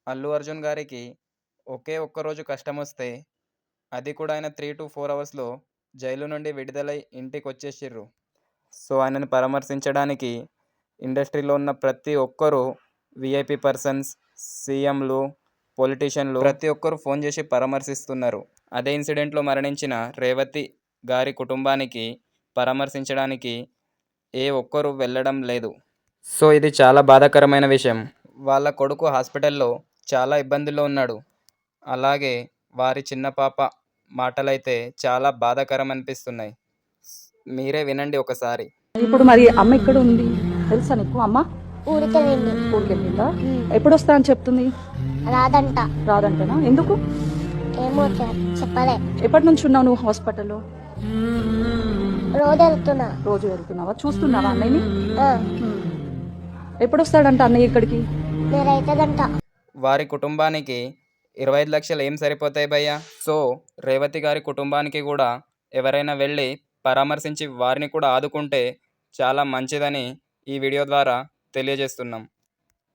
అల్లు అర్జున్ గారికి ఒకే ఒక్కరోజు కష్టమొస్తే, అది కూడా ఆయన 3-4 అవర్స్‌లో జైలు నుండి విడుదలై ఇంటికొచ్చేసిర్రు. సో, ఆయనని పరామర్శించడానికి ఇండస్ట్రీలో ఉన్న ప్రతి ఒక్కరు వీఐపీ పర్సన్స్, సీఎంలు, పొలిటీషియన్లు ప్రతి ఒక్కరు ఫోన్ చేసి పరామర్శిస్తున్నారు. అదే ఇన్సిడెంట్‌లో మరణించిన రేవతి గారి కుటుంబానికి పరామర్శించడానికి ఏ ఒక్కరు వెళ్ళడం లేదు. సో, ఇది చాలా బాధాకరమైన విషయం. వాళ్ళ కొడుకు హాస్పిటల్‌లో చాలా ఇబ్బందుల్లో ఉన్నాడు. అలాగే వారి చిన్న పాప మాటలైతే చాలా బాధాకరం అనిపిస్తున్నాయి. మీరే వినండి ఒకసారి. ఇప్పుడు మరి అమ్మ ఎక్కడ ఉంది తెలుసా నీకు? అమ్మ ఊరికెళ్ళింది. ఊరికెళ్ళిందా? ఎప్పుడు వస్తా అని చెప్తుంది? రాదంట. రాదంటనా? ఎందుకు? ఏమో చెప్పలే. ఎప్పటి నుంచి ఉన్నావు నువ్వు హాస్పిటల్లో? రోజు వెళ్తున్నా. రోజు వెళ్తున్నావా? చూస్తున్నావా అన్నయ్యని? ఆ, ఎప్పుడు వస్తాడంట అన్నయ్య ఇక్కడికి? మీరైతుందంట. వారి కుటుంబానికి 25 లక్షలు ఏం సరిపోతాయి భయ్యా? సో, రేవతి గారి కుటుంబానికి కూడా ఎవరైనా వెళ్ళి పరామర్శించి వారిని కూడా ఆదుకుంటే చాలా మంచిదని ఈ వీడియో ద్వారా తెలియజేస్తున్నాం.